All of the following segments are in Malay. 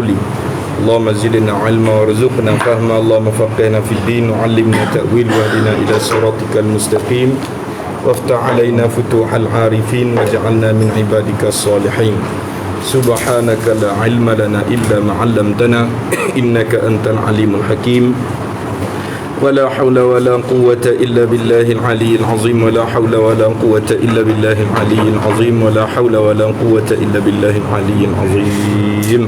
qawli. Allahumma zidna ilma warzuqna fahma. Allahumma faqihna fid din wa 'allimna ta'wil wahdina ila siratikal mustaqim. Waftah 'alaina futuhal 'arifin waj'alna min ibadika salihin. Subhanaka la ilma lana illa ma 'allamtana innaka antal alimul hakim. ولا حول ولا قوة إلا بالله العلي العظيم ولا حول ولا قوة إلا بالله العلي العظيم ولا حول ولا قوة إلا بالله العلي العظيم.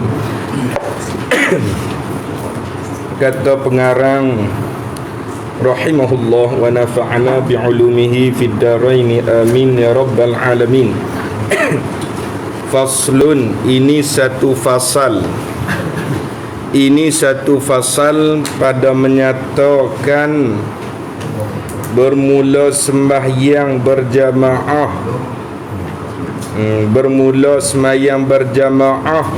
Kata pengarang rahimahullah wa nafa'ana bi'ulumihi fid darain amin ya rabbal alamin. Faslun, ini satu fasal. Ini satu fasal pada menyatakan bermula sembahyang berjamaah, bermula sembahyang berjamaah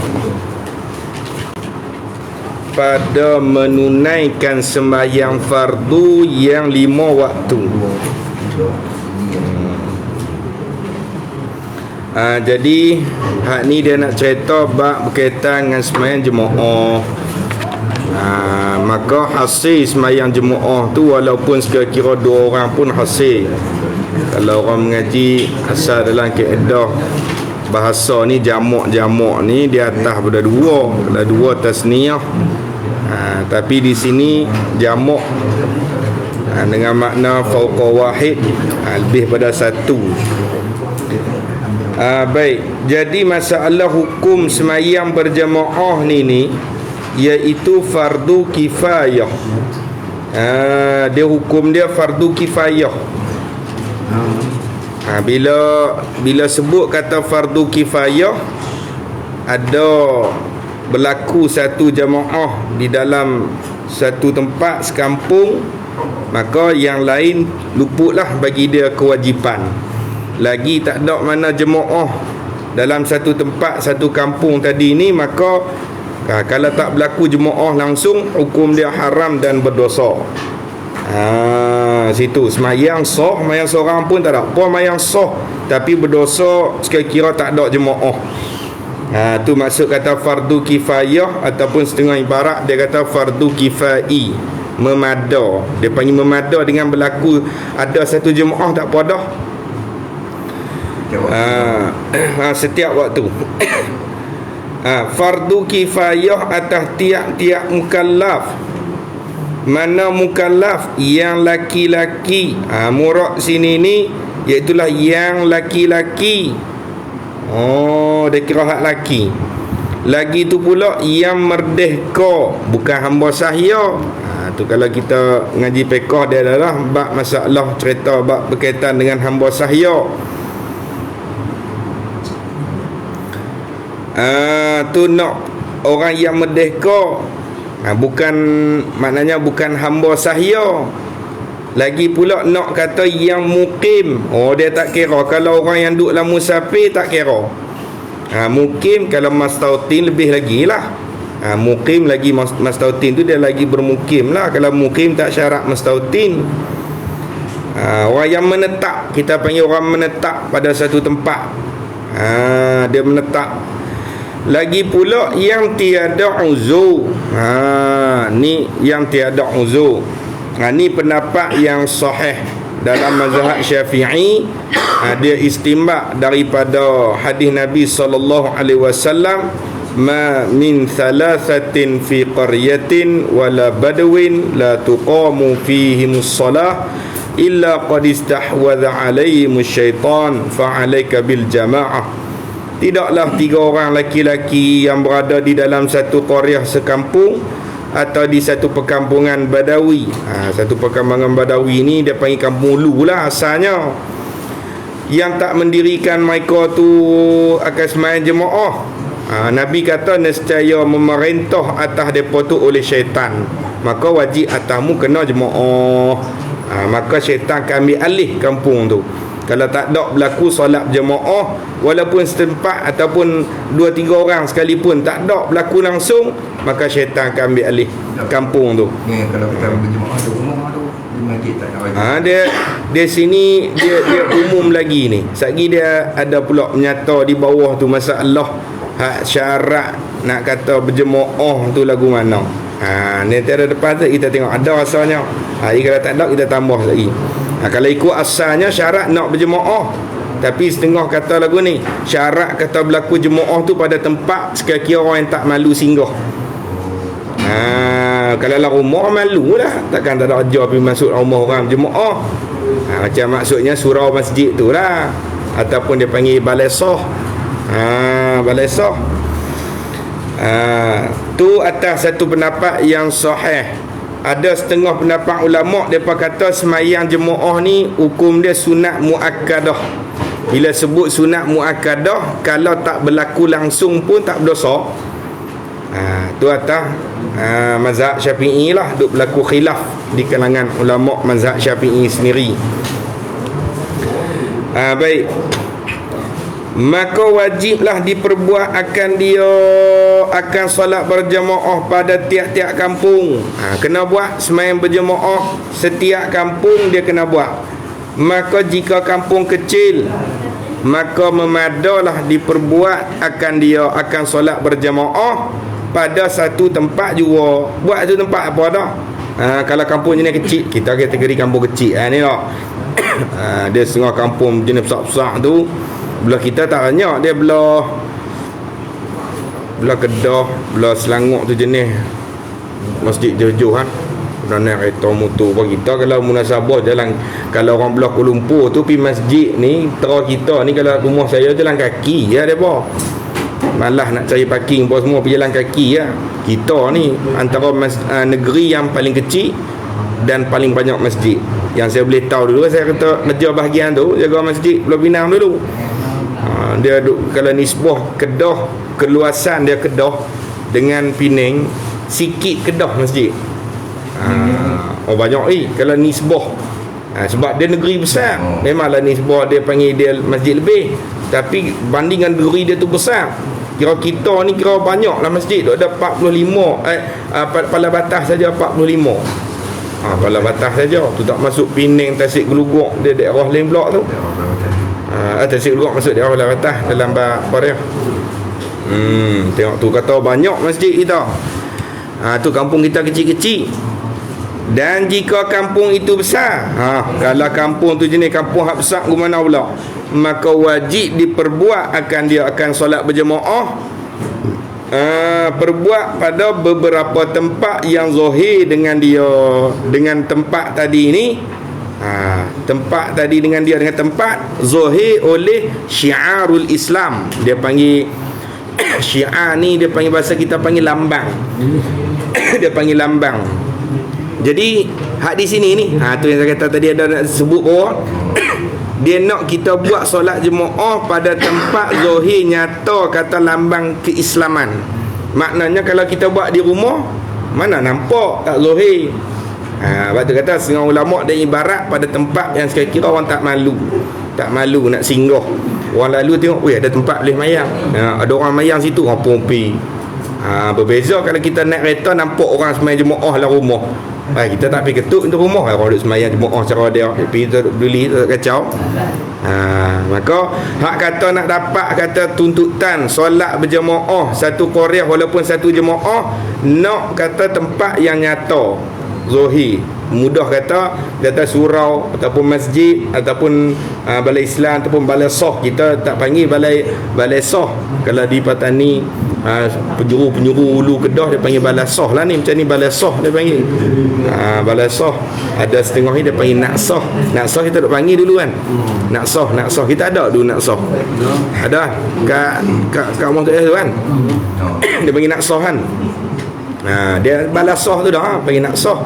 pada menunaikan sembahyang fardu yang 5 waktu. Jadi hak ni dia nak cerita bab berkaitan dengan sembahyang jemaah. Maka hasil sembahyang jemaah tu walaupun sekira-kira 2 orang pun hasil. Kalau orang mengaji asal dalam kaedah bahasa ni jamak-jamak ni di atas pada 2. Kalau 2 tasniyah. Tapi di sini jamak dengan makna fauqa wahid, lebih pada 1. Baik, jadi masalah hukum semayang berjamaah ni iaitu fardu kifayah. Dia hukum dia fardu kifayah. Bila sebut kata fardu kifayah, ada berlaku satu jamaah di dalam satu tempat sekampung, maka yang lain luputlah bagi dia kewajipan. Lagi tak ada mana jemaah dalam satu tempat, satu kampung tadi ni, maka kalau tak berlaku jemaah langsung, hukum dia haram dan berdosa. Situ semayang sah, semayang seorang pun tak ada apa, semayang sah tapi berdosa sekira-kira tak ada jemaah. Tu maksud kata fardu kifayah, ataupun setengah ibarat dia kata fardu kifai, memada. Dia panggil memada dengan berlaku ada satu jemaah tak apa dah. Setiap waktu. Fardu kifayah atas tiap-tiap mukallaf. Mana mukallaf? Yang laki-laki. Murad sini ni iaitulah yang laki-laki. Dia kira hak laki. Lagi tu pula yang merdeka, bukan hamba sahaya. Tu kalau kita ngaji fiqh dia adalah bab masalah cerita bab berkaitan dengan hamba sahaya. Tu nak orang yang merdeka, bukan, maknanya bukan hamba sahaya. Lagi pula nak kata yang mukim, dia tak kira. Kalau orang yang duduk dalam musafir tak kira. Mukim kalau mastautin lebih lagi lah. Mukim lagi mastautin tu dia lagi bermukim lah. Kalau mukim tak syarat mastautin. Orang yang menetap, kita panggil orang menetap pada satu tempat. Dia menetap. Lagi pula yang tiada uzur. Ni yang tiada uzur. Ni pendapat yang sahih dalam mazhab Syafi'i. Dia istinbat daripada hadis Nabi sallallahu alaihi wasallam, ma min thalathatin fi qaryatin wala badwin la tuqamu fihimus salah illa qad istahwadha alaihimus syaitan fa alaika bil jamaah. Tidaklah 3 orang laki-laki yang berada di dalam satu qaryah sekampung atau di satu perkampungan Badawi. Satu perkampungan Badawi ni dia panggil kampung Ulu lah asalnya, yang tak mendirikan mereka tu akan sembahyang jemaah. Nabi kata nescaya memerintah atas mereka tu oleh syaitan, maka wajib atasmu kena jemaah. Maka syaitan akan ambil alih kampung tu. Kalau tak ada berlaku solat jemaah, walaupun setempat ataupun 2-3 orang sekalipun tak ada berlaku langsung, maka syaitan akan ambil alih kampung tu. Kalau kita berjemaah tu rumah tu masjid tak ada. Dia sini dia umum lagi ni. Satgi dia ada pula menyata di bawah tu masalah hak syarat nak kata berjemaah tu lagu mana. Ni tiada depan tu kita tengok ada asalnya. Kalau tak ada kita tambah lagi. Kalau ikut asalnya syarat nak berjemaah, tapi setengah kata lagu ni syarat kata berlaku jemaah tu pada tempat sekira-kira orang yang tak malu singgah. Kalau lah rumah malu lah, takkan tak ada ajar pergi masuk rumah orang jemaah. Macam maksudnya surau masjid tu lah, ataupun dia panggil balai soh. Balai soh. Tu atas satu pendapat yang sahih. Ada setengah pendapat ulama' mereka kata semayang jemaah ni hukum dia sunat muakkadah. Bila sebut sunat muakkadah, kalau tak berlaku langsung pun tak berdosa. Tu atas mazhab Syafi'i lah, duk berlaku khilaf di kalangan ulama' mazhab Syafi'i sendiri. Baik, maka wajiblah diperbuat akan solat berjemaah pada tiap-tiap kampung. Kena buat sembahyang berjemaah setiap kampung, dia kena buat. Maka jika kampung kecil, maka memadalah diperbuat akan solat berjemaah pada satu tempat juga. Buat satu tempat apa dah. Kalau kampung jenis kecil, kita kategori kampung kecil ni lah. Dia setengah kampung jenis besar-besar tu, belah kita tak banyak, dia belah Kedah, belah Selangor tu jenis masjid jauh-jauh kan. Dah naik kereta motor bagi kita. Kalau munasabah jalan, kalau orang belah Kuala Lumpur tu pergi masjid ni, terus kita ni kalau rumah saya jalan kaki ya depa. Malah nak cari parking pun semua pergi jalan kaki ya. Kita ni antara negeri yang paling kecil dan paling banyak masjid. Yang saya boleh tahu dulu, saya kata kerja bahagian tu jaga masjid Pulau Pinang dulu. Dia kalau nisbah Kedah, keluasan dia Kedah dengan Pening, sikit Kedah masjid. Banyak kalau nisbah. Sebab dia negeri besar, memanglah nisbah dia panggil dia masjid lebih, tapi bandingan negeri dia tu besar. Kira kita ni kira banyak lah masjid, ada 45 Pala Batas saja 45. Pala Batas saja tu, tak masuk Pening, Tasik Gelugok, dia daerah lain pula tu. Tasik Gelugok masuk daerah Pala Batas dalam apa dia. Tengok tu, kata banyak masjid kita. Tu kampung kita kecil-kecil. Dan jika kampung itu besar, kalau kampung tu jenis kampung hak besar ke mana pula, maka wajib diperbuat akan solat berjemaah. Perbuat pada beberapa tempat yang zahir dengan tempat tadi ni. Tempat tadi dengan tempat zahir oleh syiarul Islam. Dia panggil syiar ni, dia panggil bahasa kita panggil lambang. Dia panggil lambang. Jadi hak di sini ni, tu yang saya kata tadi ada nak sebut bawah. Dia nak kita buat solat jemaah pada tempat zahir nyata kata lambang keislaman. Maknanya kalau kita buat di rumah, mana nampak tak zahir. Sebab tu kata setengah ulama' dia ibarat pada tempat yang sekira-kira orang tak malu nak singgah. Orang lalu tengok, ada tempat boleh mayang, ada orang mayang situ, orang pompi. Berbeza kalau kita naik kereta nampak orang sembahyang jemaah dalam rumah. Kita tak pergi ketuk untuk rumah, orang duduk sembahyang jemaah cara dia, pergi tu beli tu kacau. Maka hak kata nak dapat kata tuntutan solat berjemaah satu qaryah walaupun satu jemaah, nak kata tempat yang nyata zahir, mudah kata surau ataupun masjid ataupun balai Islam ataupun balai soh. Kita tak panggil balai soh. Kalau di Patani penjuru hulu Kedah dia panggil balai soh lah ni, macam ni balai soh dia panggil. Balai soh ada setengah ni dia panggil naksoh. Naksoh kita duk panggil dulu kan, naksoh kita ada dulu naksoh, ada kat rumah tu kan. Dia panggil naksoh kan. Dia balai soh tu dah panggil naksoh.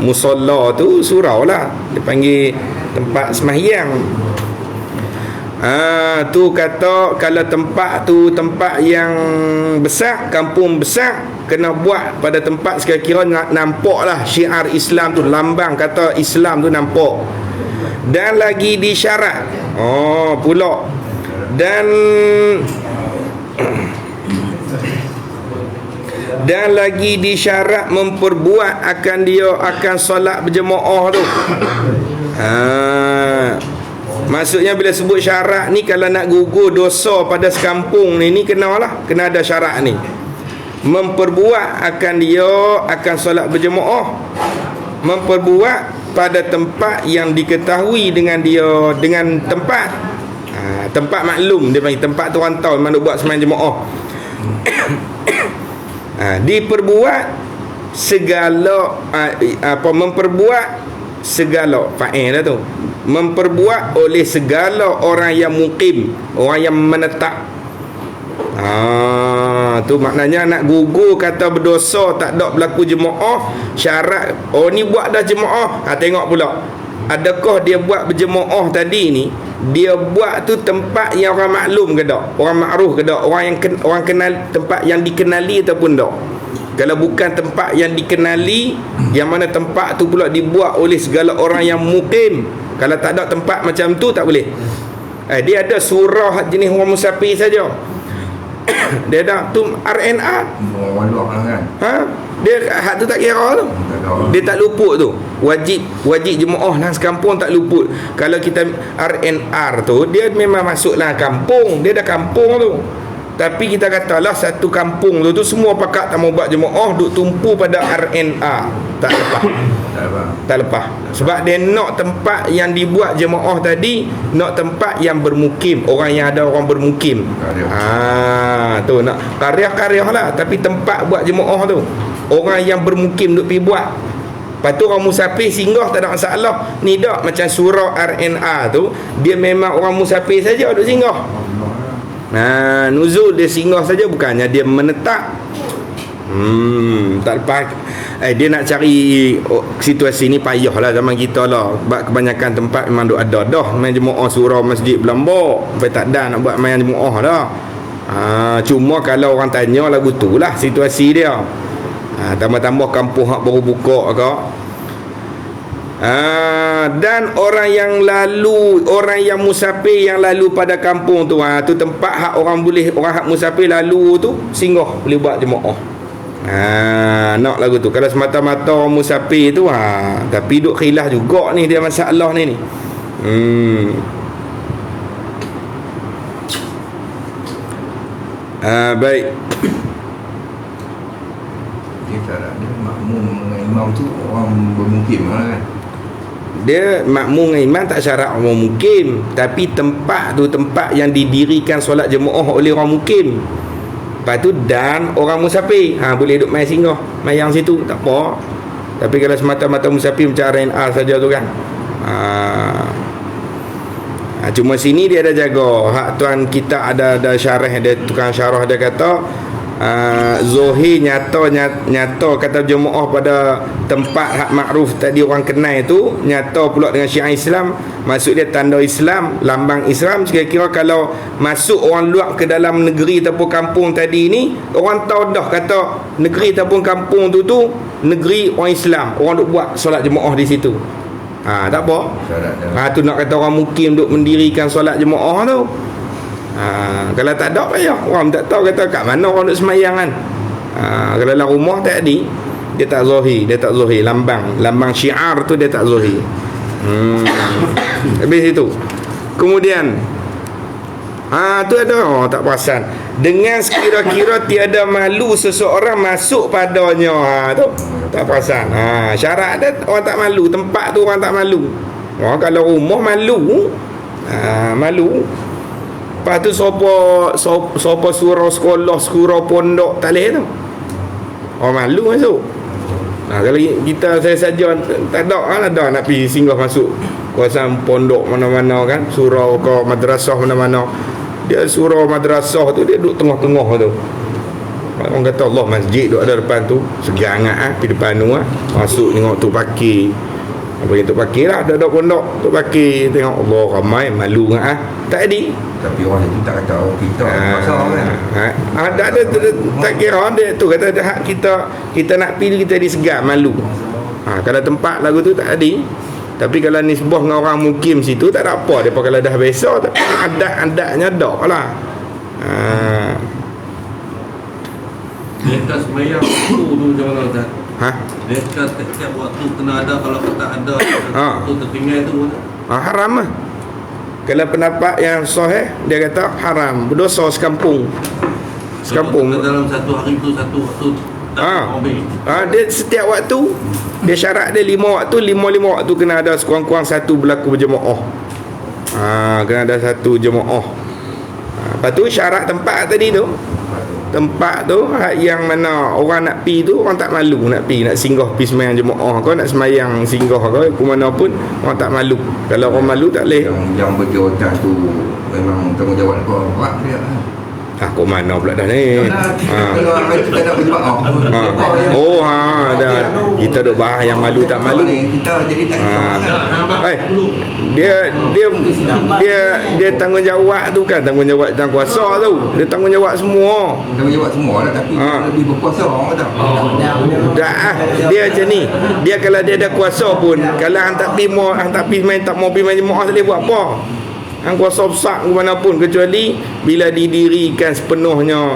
Musalla tu surau lah, dia panggil tempat sembahyang. Tu kata kalau tempat tu tempat yang besar, kampung besar, kena buat pada tempat sekira-kira nampak lah syiar Islam tu, lambang kata Islam tu nampak. Dan lagi disyarat pula, dan lagi disyarat memperbuat akan solat berjemaah tu. Maksudnya bila sebut syarat ni, kalau nak gugur dosa pada sekampung ni kena ada syarat ni. Memperbuat akan solat berjemaah, memperbuat pada tempat yang diketahui dengan tempat tempat maklum, dia panggil tempat tu orang tahu memang duk buat sembahyang jemaah. Diperbuat segala memperbuat segala fa'il dah tu, memperbuat oleh segala orang yang muqim, orang yang menetap. Tu maknanya nak gugur kata berdosa tak ada berlaku jemaah, syarat ni buat dah jemaah. Tengok pula, adakah dia buat berjemaah tadi ni, dia buat tu tempat yang orang maklum ke tak, orang makruf ke tak, orang kenal, tempat yang dikenali ataupun tak. Kalau bukan tempat yang dikenali, yang mana tempat tu pula dibuat oleh segala orang yang muqim, kalau tak ada tempat macam tu tak boleh. Dia ada surah jenis orang musafir saja. Dia ada tu RNR. Orang luar kan. Dia hak tu tak kira tu. Dia tak luput tu. Wajib jemaah dalam sekampung tak luput. Kalau kita RNR tu, dia memang masuklah kampung, dia dah kampung tu. Tapi kita katalah satu kampung tu semua pakat tak mau buat jemaah, duk tumpu pada RNR. Tak lepas. Sebab dia nak tempat yang dibuat jemaah tadi, nak tempat yang bermukim, orang yang ada orang bermukim. Tu nak karya-karya lah, tapi tempat buat jemaah tu orang yang bermukim duk pergi buat. Lepas tu orang musafir singgah tak ada masalah. Ni tak macam surah RNR tu, dia memang orang musafir saja duk singgah. Nuzul dia singgah saja, bukannya dia menetap. Tak lepas. Dia nak cari situasi ni payahlah zaman kita lah. Sebab kebanyakan tempat memang duk ada dah main jemaah surau masjid Belambok, sampai tak ada nak buat main jemaah dah. Cuma kalau orang tanya lagu tu lah situasi dia. Tambah-tambah kampung hak baru buka ke. Dan orang yang musafir yang lalu pada kampung tu, tu tempat hak orang hak musafir lalu tu singgah boleh buat jemaah. Nak lagu tu. Kalau semata-mata orang musafir tu, tapi duk khilaf juga ni dia masalah ni. Baik. Dia tak ada, dia makmum dengan imam tu orang bermukim kan. Dia makmum dengan imam tak syarat orang mukim, tapi tempat tu tempat yang didirikan solat jemaah oleh orang mukim. Lepas tu dan orang musafir boleh duduk main singgah, mayang situ tak apa. Tapi kalau semata-mata musafir macam RNR saja tu kan, cuma sini dia ada jaga. Hak tuan kita ada syarah, dia tukang syarah dia kata Zohir nyata kata jemaah pada tempat hak makruf tadi orang kenal tu, nyata pula dengan syiar Islam. Maksud dia tanda Islam, lambang Islam. Kira-kira kalau masuk orang luar ke dalam negeri ataupun kampung tadi ni, orang tahu dah kata negeri ataupun kampung tu negeri orang Islam, orang duk buat solat jemaah di situ. Tak apa. Tu nak kata orang mukim duk mendirikan solat jemaah tu. Kalau tak ada payah, orang tak tahu kata kat mana orang duk semayang kan. Kalau dalam rumah tak ada, dia tak zahir, lambang syiar tu dia tak zahir. Habis itu. Kemudian tu ada tak perasan. Dengan sekira-kira tiada malu seseorang masuk padanya, tu tak perasan. Syarat dia orang tak malu, tempat tu orang tak malu. Kalau rumah malu, malu. Lepas tu sopa surau sekolah, surau pondok tak boleh tu. Orang malu masuk. Kalau kita saya saja tak ada nak pergi singgah masuk kawasan pondok mana-mana kan, surau ke madrasah mana-mana. Dia surau madrasah tu dia duduk tengah-tengah tu. Orang kata Allah masjid duduk ada depan tu, segang pergi depan tu masuk tengok tu parkir. Apa yang tu parkir lah, ada pondok tu parkir, tengok Allah ramai, malu tak ada. Tapi orang itu tak kata kita pasal kan. Tak kira dia tu kata hak kita nak pilih, kita disegar malu. Kalau tempat lagu tu tak ada. Tapi kalau nisbah dengan orang mukim situ tak ada apa, depa kalau dah biasa, tapi adat-adatnya dak lah. Mereka sembahyang waktu tu macam mana Ustaz? Mereka setiap waktu kena ada, kalau tak ada waktu tertinggal tu haram lah. Kalau pendapat yang sahih, dia kata haram, berdosa sekampung. Dalam satu hari tu satu waktu Dia setiap waktu dia syarat dia 5 waktu, 5 waktu kena ada sekurang-kurang satu berlaku berjemaah. Kena ada satu jemaah. Lepas tu syarat tempat tadi tu, tempat tu yang mana orang nak pi tu, orang tak malu nak pi, nak singgah pi sembahyang jemaah kau, nak sembahyang singgah kau ke mana pun, orang tak malu. Kalau orang malu tak boleh. Yang berjawatan tu memang tanggungjawab kau berat dia. Kau mana pula dah ni? Kalau kita nak berjemaah. Dah. Kita duk bahas yang malu tak malu. Kita jadi tak Dia tanggungjawab tu kan, tanggungjawab dan kuasa tu. Dia tanggungjawab semua. Tanggungjawab semua lah, tapi lebih berkuasa orang kata. Dia macam ni. Dia kalau dia ada kuasa pun, kalau hang tak pi main tak mau pi main jemaah, tak boleh buat apa. Hang kuasa besar ke mana pun, kecuali bila didirikan sepenuhnya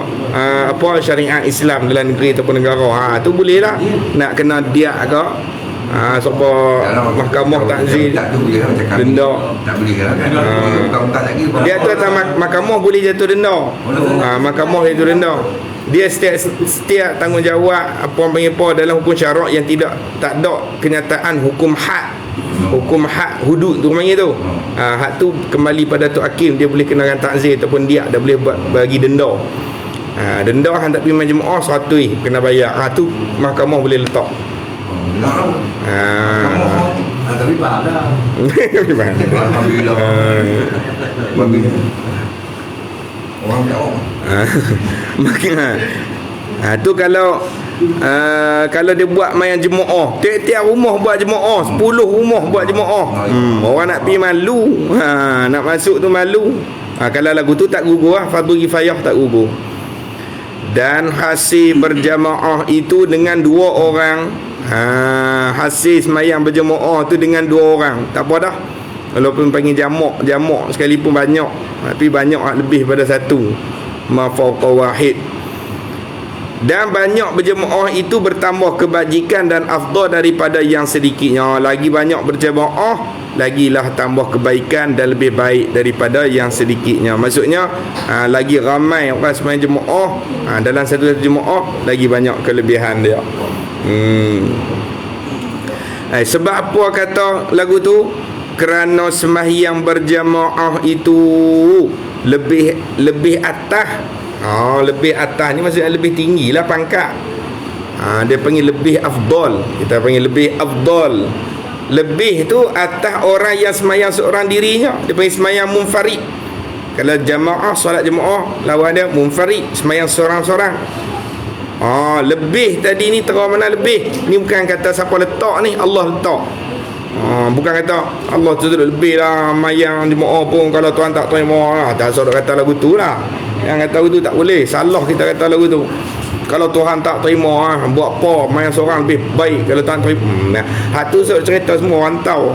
syariat Islam dalam negeri ataupun negara. Tu boleh lah nak kena diak ke siapa mahkamah takzir denda. Tak boleh kan? Bukan lagi. Dia tu mahkamah boleh jatuh denda. Mahkamah jatuh denda. Dia setiap tanggungjawab apa panggil apa dalam hukum syarak yang tak ada kenyataan hukum had hudud tu panggil tu. Had tu kembali pada tu hakim, dia boleh kenakan takzir ataupun dia boleh bagi denda. Denda hang tak pergi majmuah 100 kena bayar. Tu mahkamah boleh letak. Tapi faham dah. Alhamdulillah. Orang jawab. Tu kalau dia buat main jemaah, tiap-tiap rumah buat jemaah, 10 rumah buat jemaah. Orang nak pergi malu. Nak masuk tu malu. Kalau lagu tu tak gugur fardu kifayah tak gugur. Dan hasil berjamaah itu dengan 2 orang. Hasil semayang berjemaah tu dengan 2 orang, tak apa dah. Walaupun panggil jamak sekalipun banyak, tapi banyak lebih pada satu, ma fawqa wahid. Dan banyak berjemaah itu bertambah kebajikan dan afdal daripada yang sedikitnya. Lagi banyak berjemaah, lagilah tambah kebaikan dan lebih baik daripada yang sedikitnya. Maksudnya lagi ramai orang sembahyang jemaah, dalam satu jemaah lagi banyak kelebihan dia. Sebab apa kata lagu tu? Kerana sembahyang berjemaah itu lebih atas. Lebih atas ni maksudnya lebih tinggi lah pangkat. Dia panggil lebih afdal. Kita panggil lebih afdal. Lebih tu atas orang yang semayang seorang dirinya. Dia panggil semayang munfarid. Kalau jamaah, solat jamaah, lawan dia munfarid, semayang seorang-seorang. Lebih tadi ni terang mana lebih. Ni bukan kata siapa letak ni, Allah letak. Bukan kata Allah tu lebih lah mayang jemaah pun kalau tuan tak terima lah. Tak usah kata lagu tu lah. Yang kata lagu tu tak boleh. Salah kita kata lagu tu. Kalau Tuhan tak terima buat apa mayang seorang lebih baik kalau Tuhan terima. Tu cerita semua orang tahu.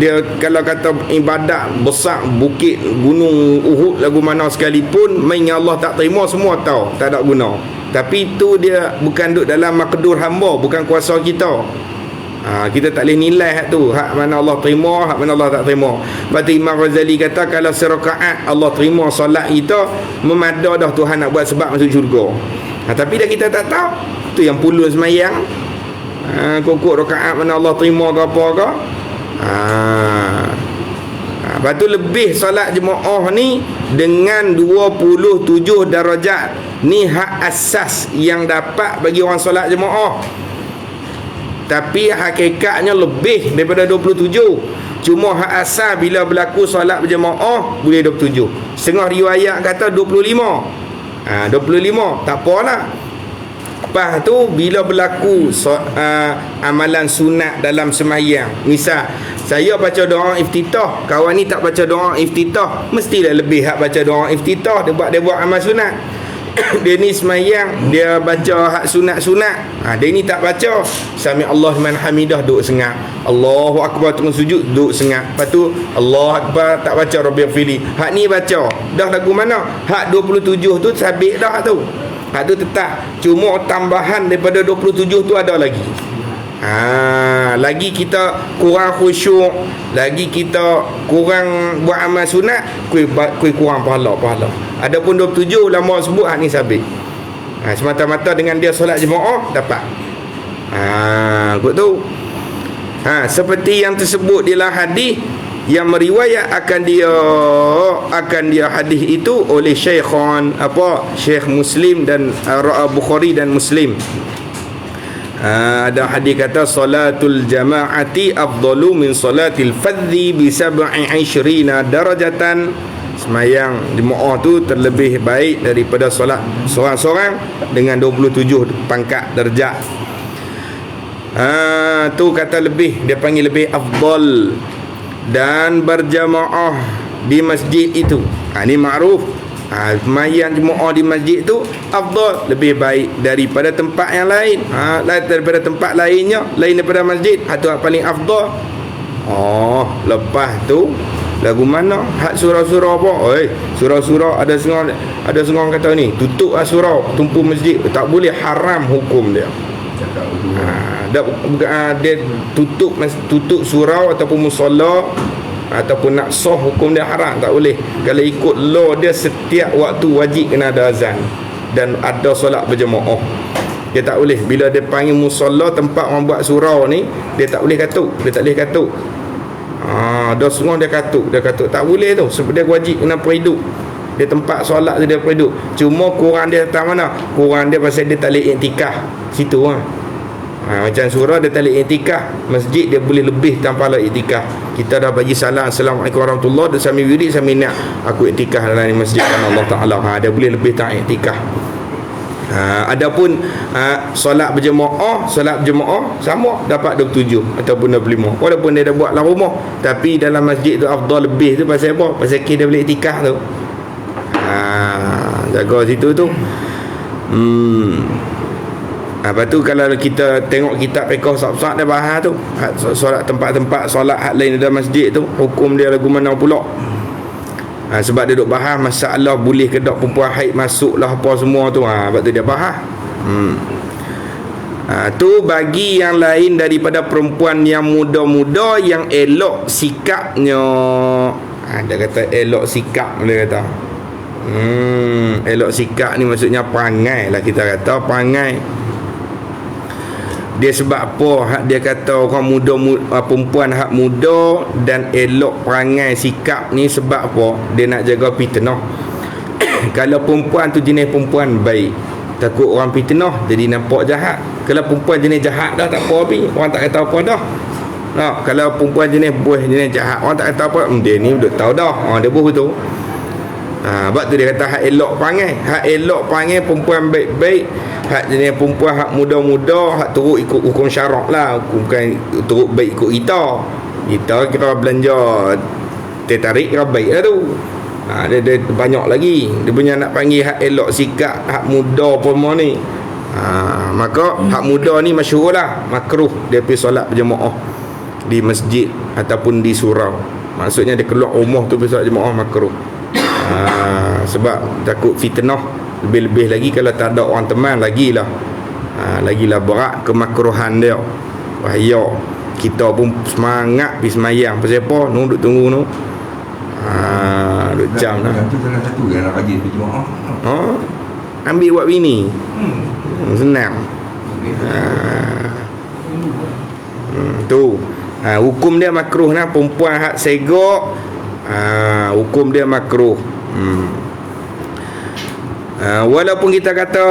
Dia kalau kata ibadat besar, bukit gunung Uhud lagu mana sekalipun, main Allah tak terima, semua tahu tak ada guna. Tapi itu dia bukan duduk dalam makdur hamba, bukan kuasa kita. Kita tak boleh nilai hak tu, hak mana Allah terima, hak mana Allah tak terima. Lepas tu Imam Ghazali kata kalau serakaat Allah terima solat kita, memada dah Tuhan nak buat sebab masuk syurga. Tapi dah kita tak tahu. Tu yang puluh semayang, kokok rakaat mana Allah terima ke apa ke. Lepas tu lebih solat jemaah ni dengan 27 darajat. Ni hak asas yang dapat bagi orang solat jemaah. Tapi hakikatnya lebih daripada 27. Cuma hak asal bila berlaku solat berjemaah boleh 27. Setengah riwayat kata 25. 25 tak apalah. Lepas tu bila berlaku amalan sunat dalam sembahyang, misal saya baca doa iftitah, kawan ni tak baca doa iftitah, mestilah lebih hak baca doa iftitah. Dia buat amal sunat. Dia ni semayang, dia baca hak sunat-sunat. Dia ni tak baca Sami Allah liman hamidah, duduk sengak. Allahu akbar tengah sujud, duduk sengak. Lepas tu Allahu akbar tak baca Rabbighfirli. Hak ni baca. Dah lagu mana? Hak 27 tu sabit dah tu. Hak tu tetap. Cuma tambahan daripada 27 tu ada lagi. Lagi kita kurang khusyuk, lagi kita kurang buat amal sunat, kui kurang pahala. Adapun 27 ulama sebut ni sabit. Semata-mata dengan dia solat jemaah dapat. Kau tu. Seperti yang tersebut di dalam hadis yang meriwayat akan dia hadis itu oleh Syekh Muslim dan Bukhari dan Muslim. Ada hadis kata salatul jama'ati afdalu min salatil fadhi bi 27 darajatan. Semayang jemaah tu terlebih baik daripada solat seorang-seorang dengan 27 pangkat darjat. Tu kata lebih, dia panggil lebih afdal. Dan berjamaah di masjid itu, ni makruf. Semayang jemaah di masjid tu afdal, lebih baik daripada tempat yang lain. Daripada tempat lainnya, lain daripada masjid, itu yang paling afdal. Lepas tu lagu mana? Hak surau-surau apa? Surau-surau ada sengong kata ni, tutup surau, tumpu masjid, tak boleh, haram hukum dia. Dia tutup surau ataupun musalla ataupun nak sah, hukum dia haram, tak boleh. Kalau ikut law dia, setiap waktu wajib kena ada azan dan ada solat berjemaah. Dia tak boleh, bila dia panggil musalla, tempat orang buat surau ni, dia tak boleh katuk. Dah semua dia katuk, tak boleh tu, sebab dia wajib kena periduk. Dia tempat solat dia periduk. Cuma kurang dia tak mana? Kurang dia pasal dia tak boleh iktikaf situ macam surah dia tak boleh iktikaf, masjid dia boleh lebih tanpa lah iktikaf. Kita dah bagi salam, Assalamualaikum warahmatullahi, dia sambil wirid sambil nak aku iktikaf dalam masjid Allah Ta'ala. Dia boleh lebih tak iktikaf. Adapun solat berjemaah sama dapat 27 ataupun 25, walaupun dia dah buat dalam rumah, tapi dalam masjid tu afdal lebih. Tu pasal apa? Pasal dia boleh iktikaf tu. Jaga situ tu. Lepas tu kalau kita tengok kitab fiqh sab-sab dia bahas tu, solat tempat-tempat solat hak lain dalam masjid tu, hukum dia lagu mana pula. Sebab dia duk bahas masalah boleh ke tak perempuan haid masuk lah apa semua tu. Sebab tu dia bahas. Tu bagi yang lain daripada perempuan yang muda-muda yang elok sikapnya. Dia kata elok sikap, dia kata. Elok sikap ni maksudnya perangai lah, kita kata perangai. Dia sebab apa dia kata orang muda, perempuan hak muda dan elok perangai sikap ni, sebab apa? Dia nak jaga fitnah. Kalau perempuan tu jenis perempuan baik, takut orang fitnah, jadi nampak jahat. Kalau perempuan jenis jahat dah tak apa api, orang tak kata apa dah. Kalau perempuan jenis jahat, orang tak kata apa, dia ni dah tahu dah, dia buh tu. Sebab tu dia kata hak elok perangai. Hak elok perangai perempuan baik-baik, hak jenis perempuan hak muda-muda, hak turut ikut hukum syarak lah, bukan turut baik ikut kita kira belanja tertarik kira baik lah tu. Dia banyak lagi. Dia punya nak panggil hak elok sikap hak muda semua ni. Maka hak muda ni masyhur lah makruh dia pergi solat berjemaah di masjid ataupun di surau. Maksudnya dia keluar rumah tu pergi solat jemaah makruh. Sebab takut fitnah. Lebih-lebih lagi kalau tak ada orang teman, lagilah berat kemakruhan dia. Bahaya. Kita pun semangat pergi semayang. Pasal apa? Duduk tunggu tu. Duduk jam dah. Itu salah satu yang nak rajin berjemaah. Ambil buat bini. Senang. Tu. Hukum dia makruh lah. Perempuan hak segok, hukum dia makruh. Walaupun kita kata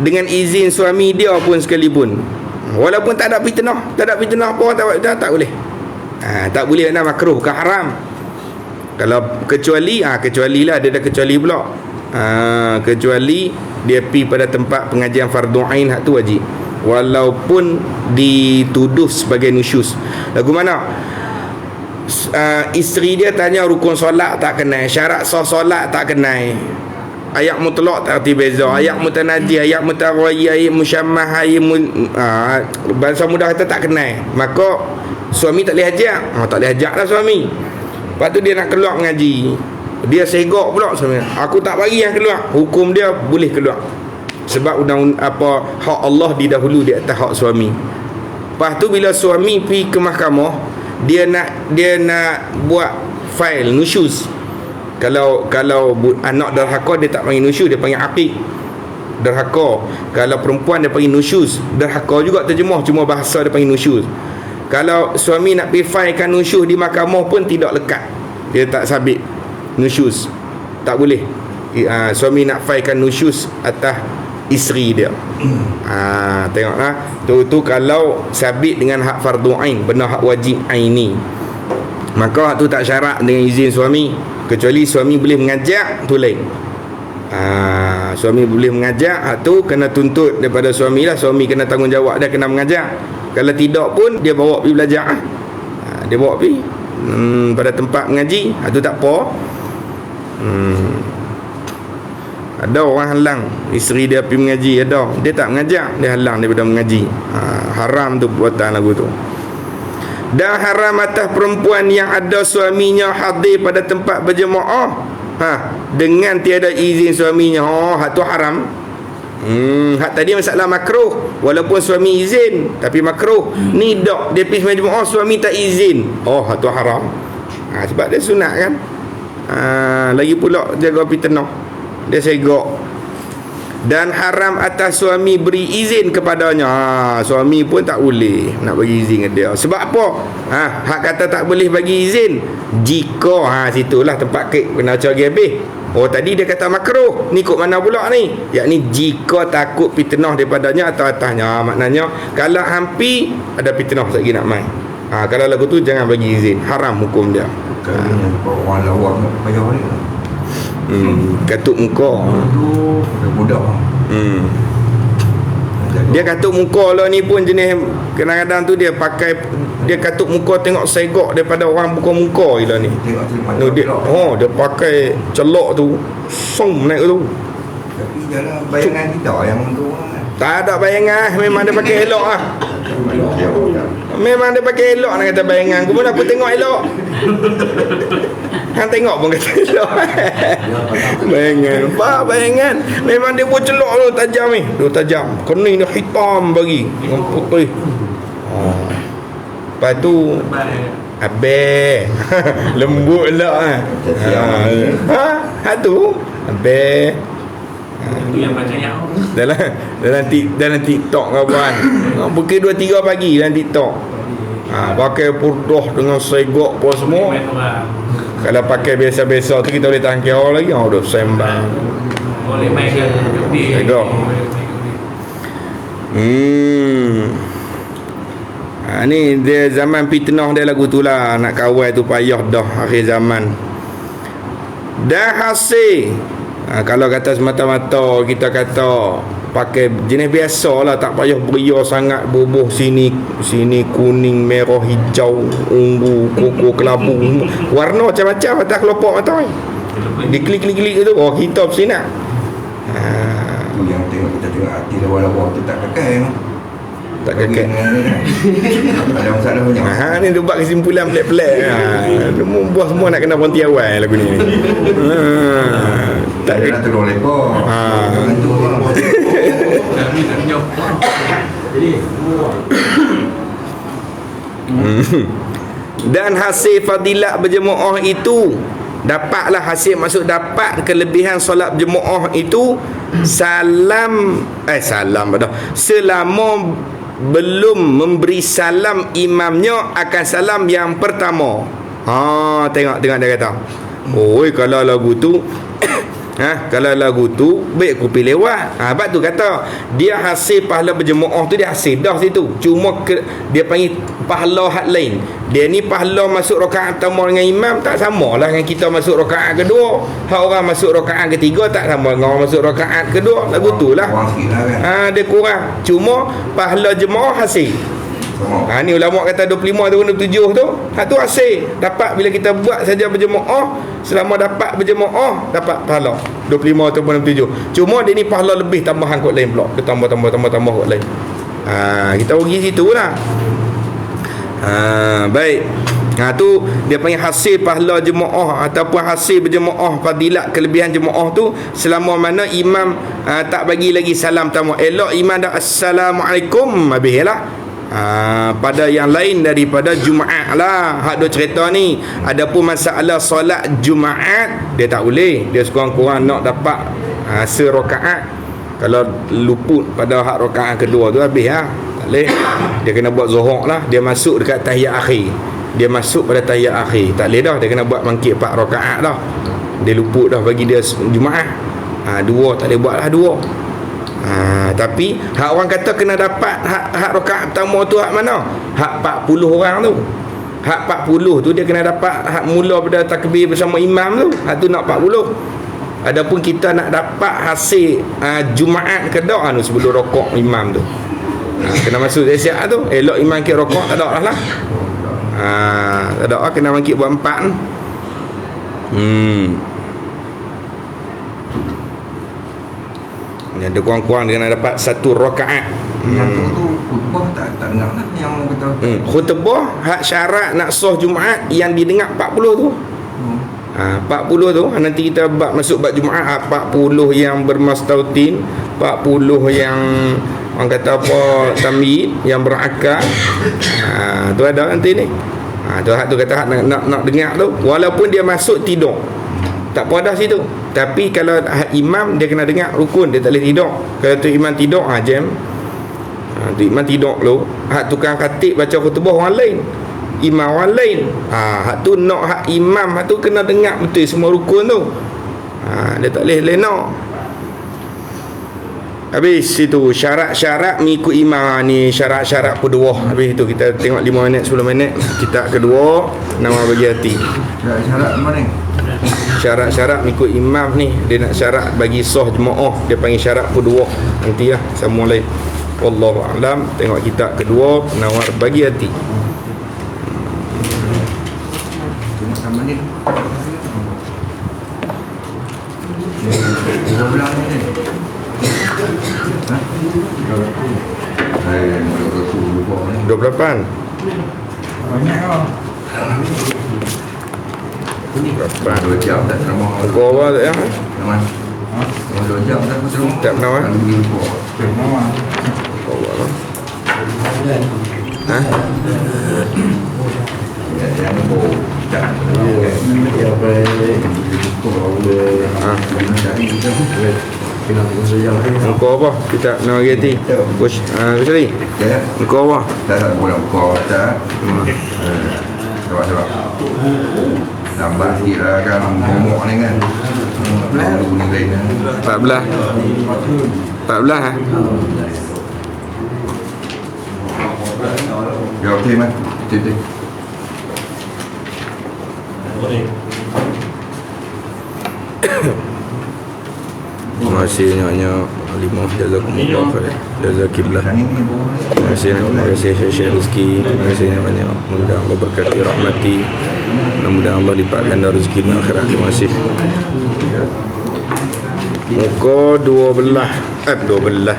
dengan izin suami dia pun sekalipun, walaupun tak ada fitnah apa, tak boleh. Tak boleh nak makruh ke haram. Kalau kecuali lah, dia dah kecuali pula. Kecuali dia pergi pada tempat pengajian fardu ain, hak tu wajib, walaupun dituduh sebagai nusyus. Lagu mana? Isteri dia tanya rukun solat tak kenal, syarat sah solat tak kenal, ayat mutlak tak erti beza, ayat mutanadi, ayat mutawayi, ayat musyammah, bahasa mudah kata tak kenal, maka suami tak boleh ajak. Tak boleh ajak lah suami. Lepas tu dia nak keluar mengaji, dia segok pula suami, aku tak bagi yang keluar. Hukum dia boleh keluar, sebab hak Allah didahulu di atas hak suami. Lepas tu bila suami pergi ke mahkamah, dia nak buat file nusyuz. Kalau anak derhaka dia tak panggil nusyuz, dia panggil aqiq. Derhaka. Kalau perempuan dia panggil nusyuz. Derhaka juga terjemah, cuma bahasa dia panggil nusyuz. Kalau suami nak pergi filekan nusyuz di mahkamah pun tidak lekat. Dia tak sabit nusyuz. Tak boleh. Suami nak filekan nusyuz atas isteri dia. Tengoklah. Tu kalau sabit dengan hak fardu ain, benar hak wajib aini. Maka hak tu tak syarat dengan izin suami. Kecuali suami boleh mengajak, tu lain. Suami boleh mengajak, hak tu kena tuntut daripada suami lah. Suami kena tanggungjawab, dia kena mengajak. Kalau tidak pun dia bawa pergi belajar. Dia bawa pergi pada tempat mengaji, hak tu tak apa. Ada orang halang isteri dia pergi mengaji, ada. Dia tak mengajak, dia halang daripada mengaji. Haram tu perbuatan lagu tu. Dan haram atas perempuan yang ada suaminya hadir pada tempat berjemaah dengan tiada izin suaminya. Hak tu haram. Hak tadi masalah makruh, walaupun suami izin tapi makruh. Ni dak, dia pergi berjemaah suami tak izin. Hak tu haram. Sebab dia sunat kan. Lagi pula jaga fitnah, dia segak. Dan haram atas suami beri izin kepadanya. Suami pun tak boleh nak bagi izin ke dia. Sebab apa? Hak kata tak boleh bagi izin jika situlah tempat kek kena cari habis. Tadi dia kata makruh, ni kok mana pula ni? Yakni jika takut fitnah daripadanya atau atasnya. Maknanya kalau hampir ada fitnah lagi nak main. Kalau lagu tu jangan bagi izin. Haram hukum dia. Orang lawak payah ni. Katuk muka. Budak. Dia katuk muka lah ni pun jenis kadang-kadang tu dia pakai, dia katuk muka tengok segak daripada orang buka muka je lah ni. Dia pakai celok tu song naik tu. Tapi jangan bayangan kita yang tu. Tak ada bayangan, memang dia pakai elok lah. Memang dia pakai elok nak kata bayangan. Aku pun aku tengok elok. Hang tengok pun kata elok. Bayangan. Bayangan. Memang dia buat celok tu tajam ni. Dia tajam. Kening dia hitam bagi. Dengan putih. Lepas tu abe. Lembut lah. Tu abe. Itu yang percaya. Dalam TikTok kawan. Pukul 2-3 pagi dalam TikTok. Pakai purdah dengan segak apa semua. Kalau pakai biasa-biasa tu kita boleh tahan kira lagi. Dah sembang. Boleh main ke segak. Ni dia zaman fitnah dia lagu tu lah. Nak kawal tu payah dah akhir zaman. Dah hasil. Kalau kata semata-mata kita kata pakai jenis biasa lah, tak payah beria sangat, bubuh sini kuning, merah, hijau, ungu, koko, kelabu, warna macam-macam atas kelopak mata ni. Diklik-klik tu, hitam sinar. Tu yang kita tengok hati lawa-lawa tu tak kekal. Tak kekal. Ada masalah banyak. Ni dia buat kesimpulan pelik-pelik. Buah semua nak kena berhenti awal lagu ni. Tak ada nak turun lekor. Dan hasil fadilat berjemaah itu, dapatlah hasil, maksud dapat kelebihan solat berjemaah itu selama belum memberi salam imamnya akan salam yang pertama. Tengok dia kata. Kalau lagu tu kalau lagu tu baik aku pilih lewat. Sebab tu kata dia hasil pahala berjemaah tu, dia hasil dah situ. Cuma dia panggil pahala hak lain. Dia ni pahala masuk rakaat pertama dengan imam tak sama lah dengan kita masuk rakaat kedua. Hak orang masuk rakaat ketiga tak sama dengan orang masuk rakaat kedua. Lagu tu lah. Dia kurang. Cuma pahala jemaah hasil. Ni ulama kata 25 tahun 27 tu, hak tu hasil dapat bila kita buat saja berjemaah. Selama dapat berjemaah dapat pahala 25 ataupun 27. Cuma dia ni pahala lebih tambahan kot lain pula. Dia tambah kot lain. Kita pergi situ lah. Baik. Tu dia panggil hasil pahala jemaah ataupun hasil berjemaah, fadilat kelebihan jemaah tu selama mana imam tak bagi lagi salam pertama. Elok imam dah assalamualaikum habis lah. pada yang lain daripada Jumaat lah hak duk cerita ni. Adapun masalah solat Jumaat dia tak boleh, dia sekurang-kurang nak dapat serakaat. Kalau luput pada hak rakaat kedua tu habis lah, tak boleh. Dia kena buat zuhur lah, dia masuk dekat tahiyat akhir, dia masuk pada tahiyat akhir, tak boleh dah, dia kena buat bangkit 4 rakaat dah, dia luput dah bagi dia Jumaat. Dua tak boleh buat lah dua. Tapi hak orang kata kena dapat hak rakaat pertama tu hak mana? Hak 40 orang tu. Hak 40 tu dia kena dapat hak mula pada takbir bersama imam tu. Hak tu nak 40. Adapun kita nak dapat hasil Jumaat ke dak sebelum rokok imam tu. Kena masuk siap tu. Elok imam ke rokok tak ada lah. Tak ada lah, kena bangkit buat 4 tu. Ada kurang-kurang dia kena dapat 1 rakaat. Yang tu khutbah tak dengar lah yang kata. Khutbah hak syarat nak sah Jumaat yang didengar 40 tu. 40 tu nanti kita masuk bab Jumaat. 40 yang bermastautin, 40 yang orang kata apa tamyiz, yang berakal. Tu ada nanti ni. Tu hak tu kata hak nak dengar tu, walaupun dia masuk tidur tak apa dah situ. Tapi kalau imam dia kena dengar rukun, dia tak boleh tidur. Kalau tu imam tidur jam. Tu imam tidur lu, hak tukang khatib baca khutbah orang lain, imam orang lain. Hak tu nak hak imam, hak tu kena dengar betul semua rukun tu. Dia tak boleh lena. Habis itu syarat-syarat mengikut imam ni, syarat-syarat kedua. Habis itu kita tengok 5 minit 10 minit kitab kedua nama bagi hati. Syarat mana? Syarat-syarat mengikut imam ni, dia nak syarat bagi sah jemaah, dia panggil syarat kedua. Nantilah sama lain. Wallahu a'lam. Tengok kitab kedua nawar bagi hati. Tengok sama ni. Dia belah ni. Hai, 28. banyak lah. Berapa? 2 jam tak terima. Kau apa tak ya? Teman. 2 jam tak terima. Tak pernah kan? Terima. Kau apa lah? Yang mau tak. Kau apa? Kita nak bagi hati. Push. Sekali. Kau apa? Tak boleh kau tak. Sebab tambah sikit lah kan momok ni kan. Lalu ni lain kan. 14 Ya okey man. Betul. Terima kasih banyak-banyak Alimah, jazakumullah khair, jazakillah. Terima kasih Syekh Rizki. Terima kasih banyak. Mudah Allah berkati rahmati, mudah Allah lipatkan rezeki dan akhirat. Terima kasih. Muka 12 14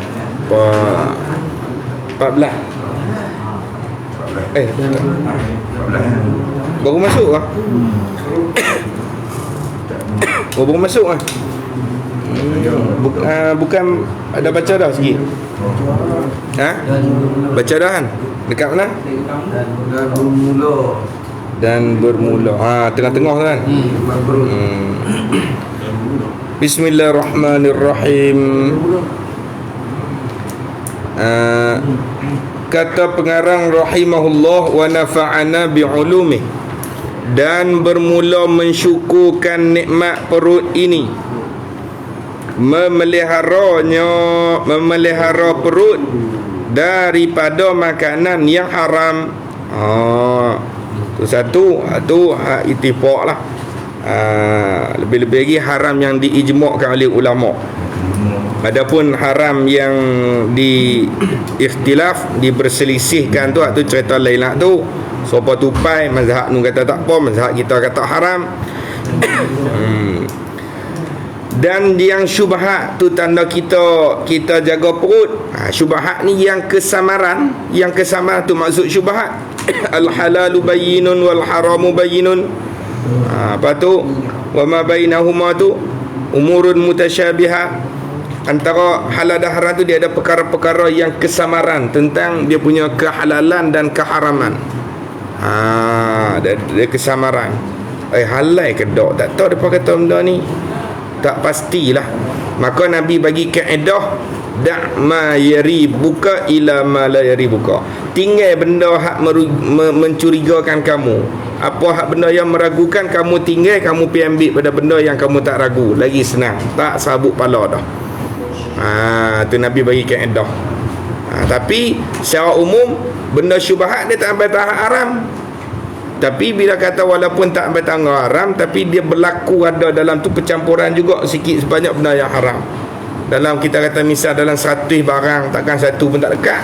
baru masuk lah. Baru masuk lah. Bukan ada baca dah sikit. Baca dah kan? Dekat mana? Dan bermula. Tengah-tengah tu kan? Bismillahirrahmanirrahim. Kata pengarang rahimahullah wa nafa'ana bi'ulumih, dan bermula mensyukurkan nikmat perut ini, memelihara perut daripada makanan yang haram. Tu satu, tu ittifaq lah. Lebih-lebih lagi haram yang diijma'kan oleh ulama. Adapun haram yang diikhtilaf, diberselisihkan tu cerita lain lah tu. Sopa tupai, mazhab nu kata tak apa, mazhab kita kata haram. Dan yang syubhat tu tanda kita jaga perut. Syubhat ni yang kesamaran, tu maksud syubhat. Al halalu bayyinun wal haramu bayyinun. Apa tu? Wa ma bainahuma tu umurun mutasyabihat. antara halal dan haram tu dia ada perkara-perkara yang kesamaran tentang dia punya kehalalan dan keharaman. Dia kesamaran. Halal ke tak? Tak tahu depa kata benda ni. Tak pastilah. Maka Nabi bagi kaedah da' ma yaribuka ila ma la yaribuka. Tinggal benda hak mencurigakan kamu. Apa hak benda yang meragukan kamu tinggal, kamu pergi ambil pada benda yang kamu tak ragu. Lagi senang. Tak sabuk pala dah. Tu Nabi bagi kaedah. Tapi secara umum benda syubhat dia tak sampai tahap haram. Tapi bila kata walaupun tak sampai tahap haram, tapi dia berlaku ada dalam tu percampuran juga sikit sebanyak benda yang haram. Dalam kita kata misal dalam 100 barang, takkan satu pun tak dekat.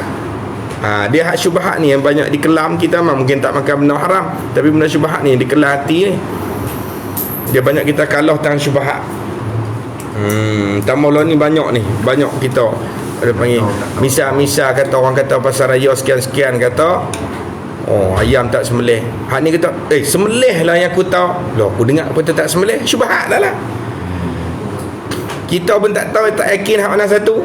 Dia hak syubhat ni yang banyak dikelam kita mungkin tak makan benda haram, tapi benda syubhat ni dikelam hati ni. Dia banyak kita kalah tang syubhat. Tambah ni banyak ni, banyak kita ada panggil misal kata orang kata pasar raya sekian-sekian kata ayam tak sembelih. Hak ni kata sembelih lah yang aku tahu. Loh, aku dengar apa tak sembelih, syubhat dah lah. Kita pun tak tahu, tak yakin hak mana satu.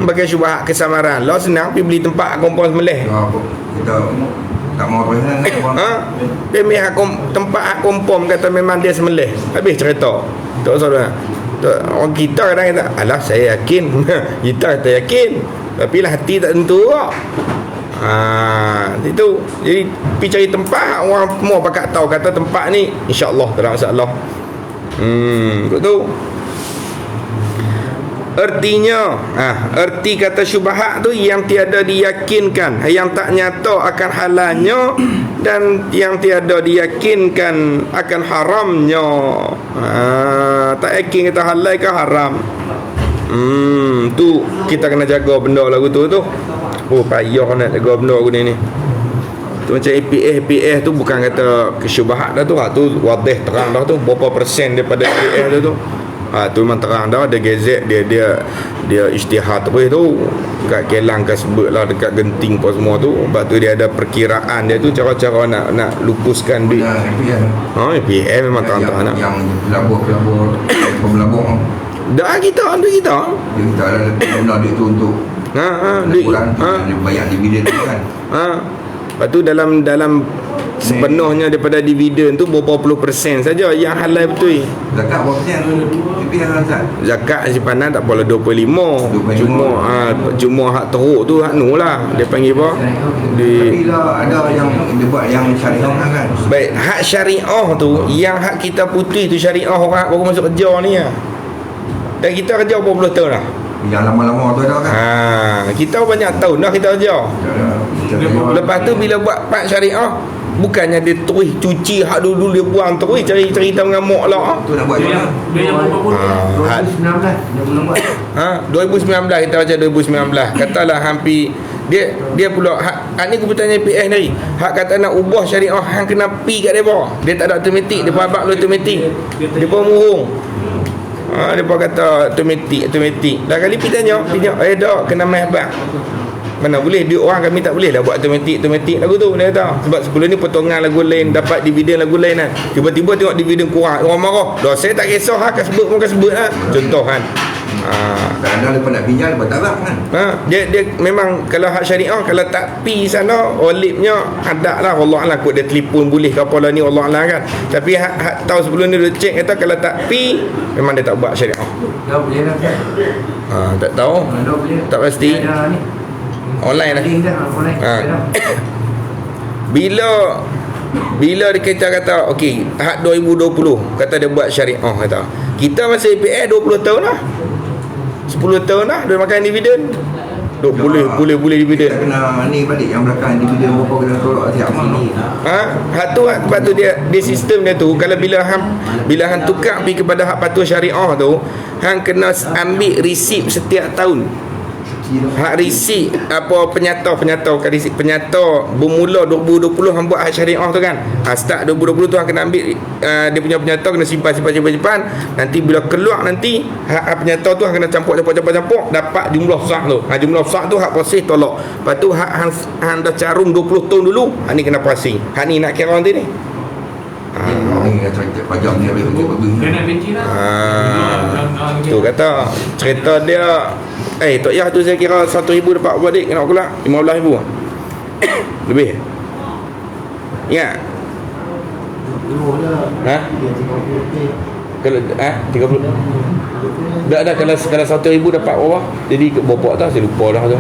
Bagi syubhat kesamaran. Lah senang pergi beli tempat kompon sembelih. Kita tak mau apa dia tempat hak kompon kata memang dia sembelih. Habis cerita. Tak usah orang kita kadang kata, alah saya yakin. Kita kata yakin, tapi lah hati tak tentu kok. Itu. Jadi pergi cari tempat orang semua pakat tahu kata tempat ni insya-Allah tak ada masalah. Tu. Artinya arti kata syubhat tu yang tiada diyakinkan, yang tak nyata akan halalnya dan yang tiada diyakinkan akan haramnya. Tak yakin kata halal ke haram. Tu kita kena jaga benda lagu tu. Payah nak jaga benda aku ni. Tu macam APS tu bukan kata kesyubhat dah tu. Tu wadih terang dah tu. Berapa persen daripada APS tu. Tu memang terang dah. Dia gazet dia isytihad tu kat Kelang kat sebut lah dekat Genting apa semua tu. Sebab tu dia ada perkiraan dia tu cara-cara nak lupuskan duit. APS memang terang-terang nak. Yang pelabur dah kita duit kita. Kita ada guna duit tu untuk duit bayar dividen tu kan. Lepas tu dalam sepenuhnya daripada dividen tu berapa puluh persen saja yang halal betul. Zakat berapa persen? Zakat simpanan tak boleh 25. Cuma hak teruk tu hak lah dia panggil apa? Tapi lah ada yang dia buat yang syariah kan. Baik, hak syariah tu yang hak kita putih tu syariah orang baru masuk kerja ni lah. Dan kita kerja berapa puluh tahun lah. Yang lama-lama tu ada kan. Kita banyak tahun dah kita kerja. Lepas tu bila buat part syariah, bukannya dia terus cuci hak dulu dia buang terus cari cerita mengamuk lah. Tu nak buat macam mana? 2019 kita baca 2019. Katalah hampir dia pula hak ni keputusan PS ni. Hak kata nak ubah syariah hang kena pi kat depa. Dia tak ada automatik, dia babak automatik. Depa murung. Dia pun kata automatik. Dah kali pergi tanya dak kena mai abang. Mana boleh duit orang kami tak boleh dah buat automatik lagu tu dia kata. Sebab sebelum ni potongan lagu lain dapat dividen lagu lain kan. Tiba-tiba tengok dividen kurang, orang marah. Dah saya tak kisah kan sebut kan. Contoh kan. Kadang-kadang lepas nak pinjam lepas tak kan. Dia memang kalau hak syariah kalau tak pi sana olipnya ada lah Allah Allah kot dia telefon boleh ke apa lah ni Allah Allah kan. Tapi hak tahu sebelum ni dia cek kata kalau tak pi memang dia tak buat syariah. Dah boleh lah. Tak tahu. Tak pasti. Online lah. Bila kita kata okey hak 2020 kata dia buat syariah kata kita masih IPS 20 tahun lah 10 tahun lah dia makan dividen boleh dividen. Kita kena ni balik yang belakang dividen berapa kena tolak siap ni. Hak tu sebab tu dia sistem dia tu kalau bila hang tukar pergi kepada hak patuh syariah tu hang kena ambil resip setiap tahun. Hak risik apa penyata bermula 2020 hang buat hak syariah tu kan. Start 2020 tu hang kena ambil dia punya penyata kena simpan nanti bila keluar nanti hak penyata tu hang kena campur dapat jumlah sah tu. Jumlah sah tu hak proses tolak. Lepas tu hak hang dah carum 20 tahun dulu hak ni kena pricing. Hak ni nak kira nanti ni. dengan cerita pajak ni habis bagi. Dia nak benci lah. Tu kata cerita dia Tok Yah tu saya kira 1,000 dapat berapa dik kena pula 15,000 lebih. Ingat? Ha? Kalau 30. Dah kalau 1,000 dapat berapa? Jadi berapa tak saya lupa dah tu.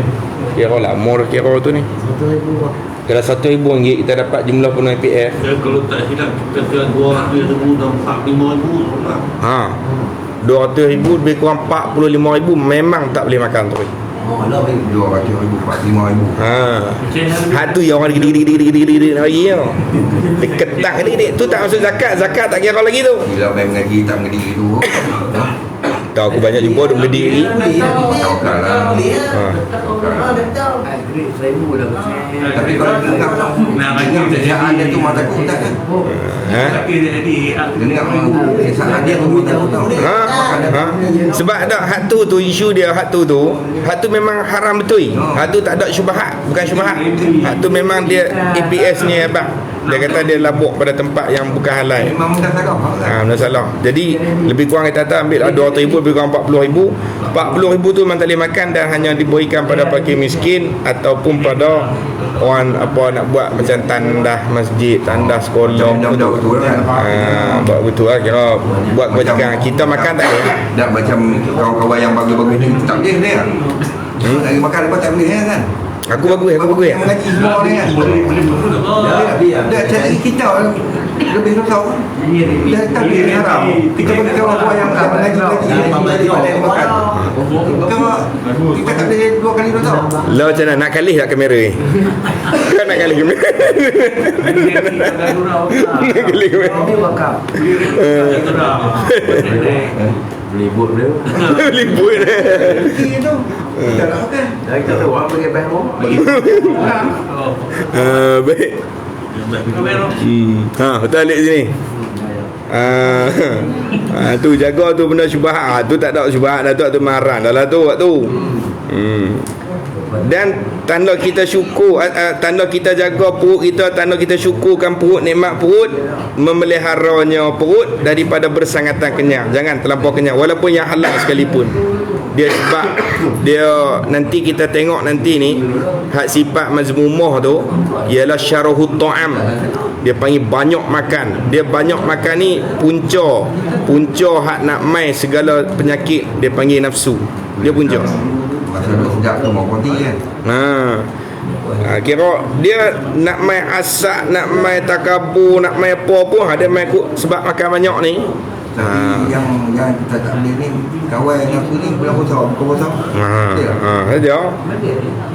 Kira lama dah kira tu ni. 1,000 Kalau RM1,000 kita dapat jumlah penuh IPF. Ya, kalau tak silap kita kira 200,000 dan 45,000 lah. 200,000 lebih kurang 45,000 memang tak boleh makan tu. Oh, lah baik. 200,000, 45,000. Hak tu yang orang gede-gede lagi tau. Ketang gede-gede tu tak masuk zakat. Zakat tak kira lagi tu. Bila main mengaji tak mengaji tu. Tahu aku banyak jumpa dia mengaji lagi. Tawakal lah. Tapi kalau dengar kesihatan dia tu mata aku tak kan. Dengar kesihatan dia tu mata aku tahu. Sebab tak hak tu isu dia hak tu memang haram betul. Hak tu tak ada syubhat, bukan syubhat. Hak tu memang dia EPS ni abang. Dia kata dia labuk pada tempat yang bukan halal. Memang dah salah. Benda salah. Jadi lebih kurang kita kata ambil 200,000 lebih kurang 40,000. 40,000 tu memang tak boleh makan dan hanya diberikan pada fakir miskin ataupun pada orang apa nak buat macam tandah masjid, tandah sekolah. Betul kan. Buat betul lah kira buat kebajikan. Kita makan tak boleh. Dah macam kawan-kawan yang bagus-bagus ni tak boleh dia. Lagi makan lepas tak boleh kan. Aku bagus ya. Mengaji semua ni kan. Dah cari kita lebih tahu. Dah tak boleh haram. Kita bagi kawan-kawan yang tak mengaji makan. Kalau kita tak boleh 2 kali 2 tahun. Lah macam mana nak kalih tak kamera ni? Kan nak kalih kamera. Nak kalih kamera. Libur dia. Libur dia. Itu. Tak nak makan. Dah kita tahu apa pakai beg mau. Baik. Kita balik sini. Tu jaga tu benda syubhat. Tu tak ada syubhat dah tu marah dah lah tu waktu. Dan tanda kita syukur, tanda kita jaga perut kita, tanda kita syukurkan perut, nikmat perut, memeliharanya perut daripada bersangatan kenyang. Jangan terlampau kenyang walaupun yang halal sekalipun. Dia sebab dia nanti kita tengok nanti ni hak sifat mazmumah tu ialah syarahut ta'am. Dia panggil banyak makan. Dia banyak makan ni punca hak nak mai segala penyakit dia panggil nafsu. Dia punca. Masa sedap tu mau konti kan. Kira dia nak main asak, nak main takabur, nak main apa pun ada main sebab makan banyak ni. Tapi yang kita tak boleh ni kawan yang aku ni bulan puasa, bukan puasa. Saja.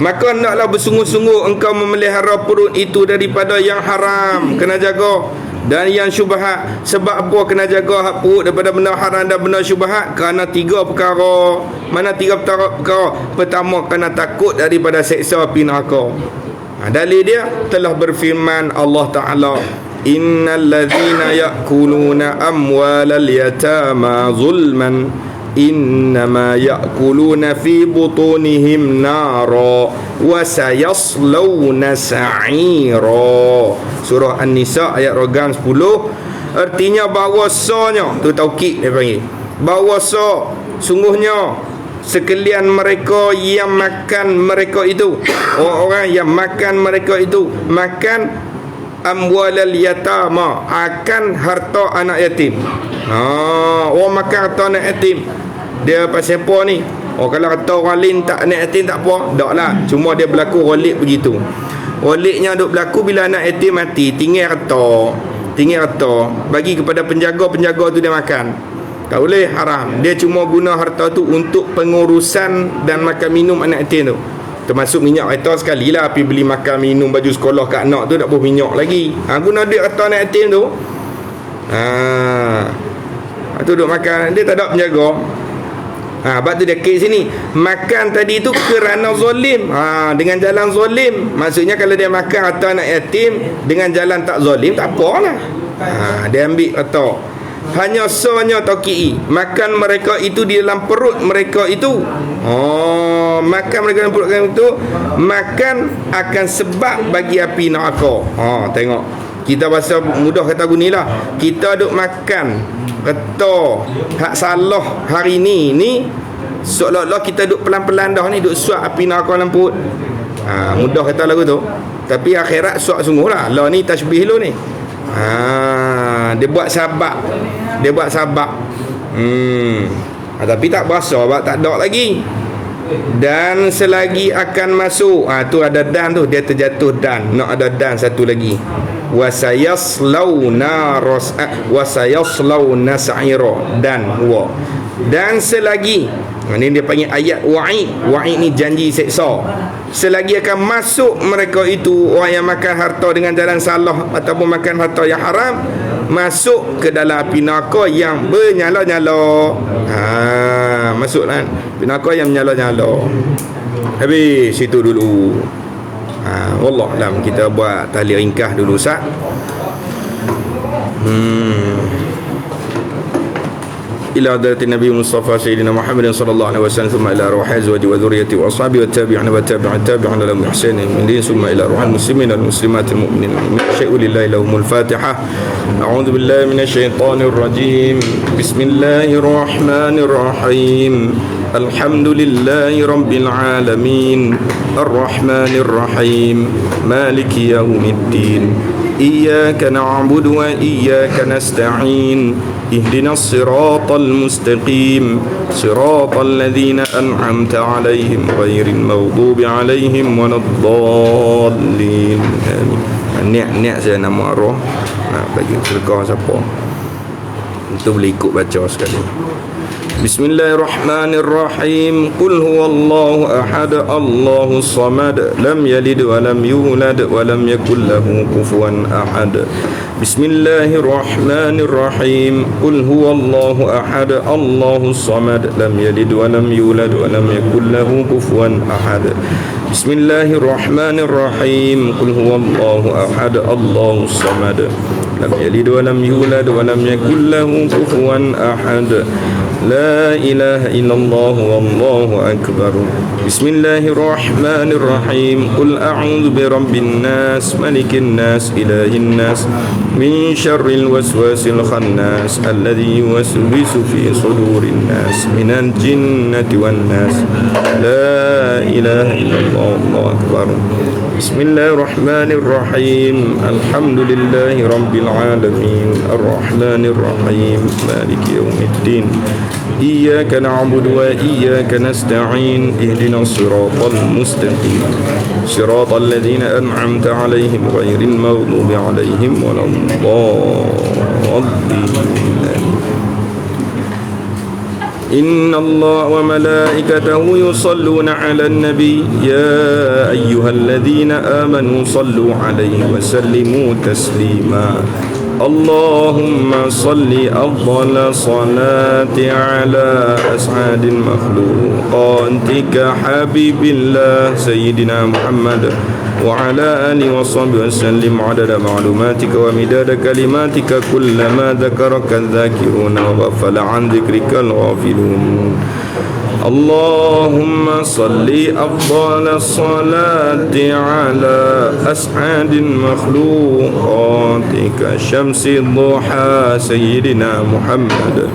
Maka hendaklah bersungguh-sungguh engkau memelihara perut itu daripada yang haram, kena jaga. Dan yang syubhat, sebab apa kena jaga hak perut daripada benda haram dan benda syubhat? Kerana 3 perkara. Mana 3 perkara? Pertama, kerana takut daripada seksa api neraka. Dalil dia telah berfirman Allah Ta'ala, innal ladzina ya'kuluna amwalal yatama zulman innama ya'kuluna fi butunihim nara wa sayaslawna sa'ira. Surah An-Nisa ayat rogam 10. Artinya bahawasanya, tu taukid dia panggil, bahawasa sungguhnya sekalian mereka yang makan mereka itu, orang-orang yang makan mereka itu makan amwalal yatama, akan harta anak yatim. Orang makan harta anak yatim. Dia pasal apa ni? Kalau kata orang lain tak anak yatim tak apa, tak lah. Cuma dia berlaku rolik begitu. Roliknya duk berlaku bila anak yatim mati, tinggal harta bagi kepada penjaga-penjaga tu dia makan. Tak boleh, haram. Dia cuma guna harta tu untuk pengurusan dan makan minum anak yatim tu. Termasuk minyak kereta sekali lah. Pergi beli makan minum baju sekolah kat anak tu tak boleh minyak lagi. Guna duit harta anak yatim tu. Tu duk makan. Dia tak ada penjaga. Sebab tu dia kes sini. Makan tadi tu kerana zalim. Dengan jalan zalim. Maksudnya kalau dia makan harta anak yatim dengan jalan tak zalim, tak apalah. Dia ambil harta. Hanya sonya toki, makan mereka itu di dalam perut mereka itu. Makan mereka dalam perut mereka itu, makan akan sebab bagi api neraka. Tengok. Kita bahasa mudah kata gunilah, kita duk makan reta hak salah hari ni seolah-olah kita duk pelan-pelan dah ni, duk suap api neraka dalam perut. Mudah kata lagu tu, tapi akhirat suap sungguh lah. La ni tasbih lu ni. Dia buat sabak. Tapi tak berasa sebab tak ada lagi. Dan selagi akan masuk, tu ada dan tu, dia terjatuh dan, nak ada dan satu lagi, wasayaslawna sa'ira, dan wa, dan selagi, ni dia panggil ayat wa'id ni janji seksa. Selagi akan masuk mereka itu, orang yang makan harta dengan jalan salah ataupun makan harta yang haram, masuk ke dalam api neraka yang bernyala-nyala. Masuklah api neraka yang menyala-nyala. Habis situ dulu. Wallah alam, kita buat tahlil ringkas dulu Ustaz. إلى حضرة النبي المصطفى سيدنا محمد صلى الله عليه وسلم ثم إلى أرواح أزواجه وذريته وأصحابه والتابعين والتابعين لهم بإحسان من دين ثم إلى أرواح المسلمين والمسلمات المؤمنين شيء لله لهم الفاتحة. أعوذ بالله من الشيطان الرجيم. بسم الله الرحمن الرحيم. الحمد لله رب العالمين الرحمن الرحيم مالك يوم الدين إياك نعبد وإياك نستعين اهدنا الصراط المستقيم صراط الذين أنعمت عليهم غير المغضوب عليهم ولا الضالين آمين. Niat saya nama Allah bagi sedekah siapa itu boleh ikut baca sekali. Bismillahirrahmanirrahim. Qul huwallahu ahad Allahus samad lam yalid wa lam yulad wa lam yakul lahu kufuwan ahad. Bismillahirrahmanirrahim. Qul huwallahu ahad Allahus samad lam yalid wa lam yulad wa lam yakul lahu kufuwan ahad. Bismillahirrahmanirrahim. Qul huwallahu ahad Allahus samad lam yalid wa lam yulad wa lam yakul lahu kufuwan ahad. La ilaha illallah wallahu akbar. Bismillahirrahmanirrahim. Qul a'udzu birabbin nas malikin nas ilahin nas min syarril waswasil khannas alladzi yuwaswisu fi sudurin nas minal jinnati wan nas. La ilaha illallah wallahu akbar. Bismillahirrahmanirrahim. Alhamdulillahi rabbil alamin arrahmanir rahim maliki yaumiddin إياك نعبد وإياك نستعين اهدنا الصراط المستقيم صراط الذين أنعمت عليهم غير المغضوب عليهم ولا الضالين. إن الله وملائكته يصلون على النبي يا أيها الذين آمنوا صلوا عليه وسلموا تسليما. اللهم صل أفضل صلاة على أسعد مخلوقاتك حبيب الله سيدنا محمد وعلى آله وصحبه وسلم عدد معلوماتك ومداد كلماتك كلما ذكرك الذاكرون وغفل عن ذكرك الغافلون. اللهم صل أفضل الصلاة على أسعد مخلوقاتك شمس الضحى سيدنا محمد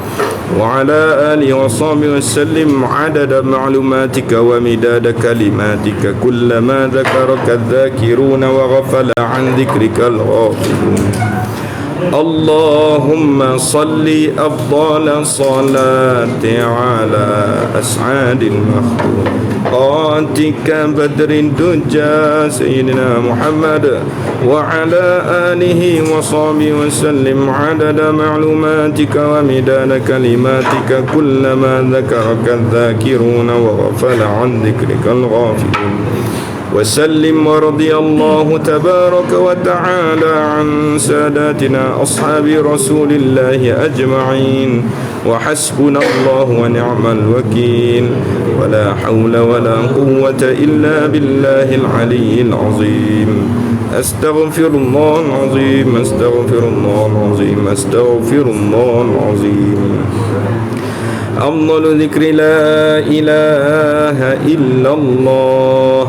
وعلى آله وصحبه وسلم عدد معلوماتك ومداد كلماتك كلما ذكرك الذاكرون وغفل عن ذكرك الغافلون. اللهم صل أفضل الصلاة على أسعد مخلوقاتك بدر الدجى سيدنا محمد وعلى آله وصحبه وسلم عدد معلوماتك ومداد كلماتك كلما ذكرك الذاكرون وغفل عن ذكرك الغافلون. وسلم ورضي الله تبارك وتعالى عن ساداتنا أصحاب رسول الله أجمعين وحسبنا الله ونعم الوكيل ولا حول ولا قوة إلا بالله العلي العظيم. أستغفر الله العظيم أستغفر الله العظيم أستغفر الله العظيم. أفضل ذكر لا إله إلا الله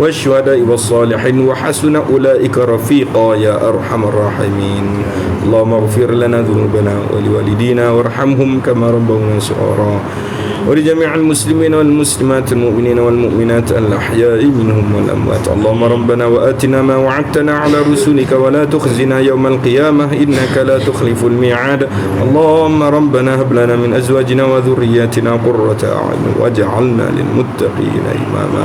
والشهداء والصالحين وحسن أولئك رفيقا يا أرحم الراحمين اللهم اغفر لنا ذنوبنا ولوالدينا وارحمهم كما ربونا صغارا ولجميع المسلمين والمسلمات المؤمنين والمؤمنات الأحياء منهم والأموات اللهم ربنا وآتنا ما وعدتنا على رسلك ولا تخزنا يوم القيامة إنك لا تخلف الميعاد اللهم ربنا هب لنا من أزواجنا وذرياتنا قرة أعين واجعلنا للمتقين إماما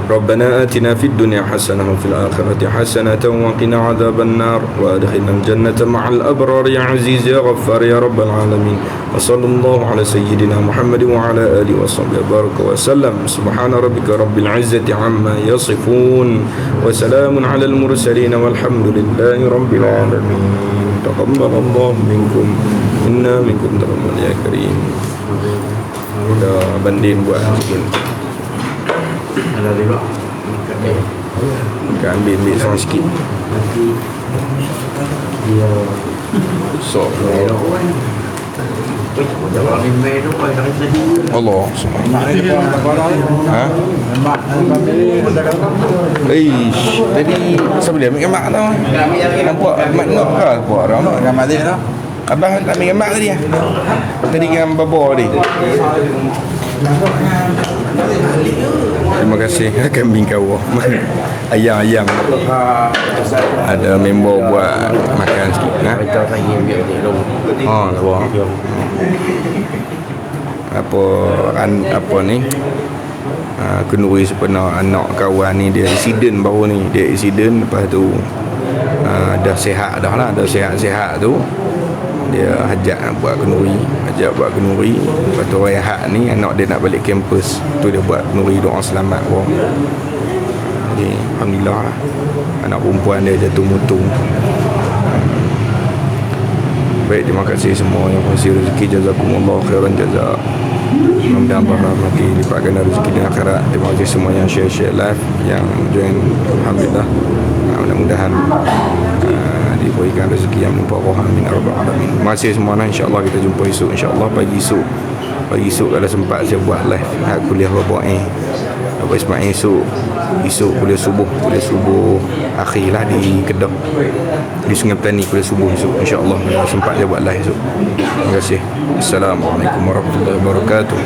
ربنا آتنا في الدنيا حسنة وفي الآخرة حسنة وقنا عذاب النار وأدخلنا الجنة مع الأبرار يا عزيز يا غفار يا رب العالمين وصلى الله على سيدنا محمد وعلى آله وصحبه وبارك وسلم سبحان ربك رب العزة عما يصفون وسلام على المرسلين والحمد لله رب العالمين تقبل الله منكم إنا منكم تقبل يا كريم udah banding buat Ada juga. kan ambil sama sikit Dia so Jangan email tu pai tak tadi. Allah ha tadi siapa dia ambil mak tu nampak mak nak ke apa orang gambar dia tu abang tak ambil gambar tadi tadi gambar babo tadi. Terima kasih kambing kau ayam ada member buat makan sikit Kita lagi biar dia dulu. oh lawa apa ni kenduri sepenuh anak kawan ni dia accident baru ni lepas tu dah sihat dah lah dah sihat tu dia ajak buat kenduri lepas tu rehat ni anak dia nak balik kampus tu dia buat kenduri doa selamat pun jadi alhamdulillah lah. Anak perempuan dia jatuh mutu. Baik, terima kasih semua yang kasih rezeki, jazakumullah khairan jazak. Mudah-mudahan berkah lipatkan rezeki di akhirat. Terima kasih semua yang share live, yang join, alhamdulillah. Mudah-mudahan diberikan rezeki yang mempurah min rabbal alamin. Terima kasih semua, insya-Allah kita jumpa esok, insya-Allah pagi esok kalau sempat saya buat live kuliah Bapak Ismail esok kuliah subuh akhir lah di Kedah di Sungai Petani kuliah subuh esok, insya-Allah kalau sempat saya buat live esok. Terima kasih. Assalamualaikum warahmatullahi wabarakatuh.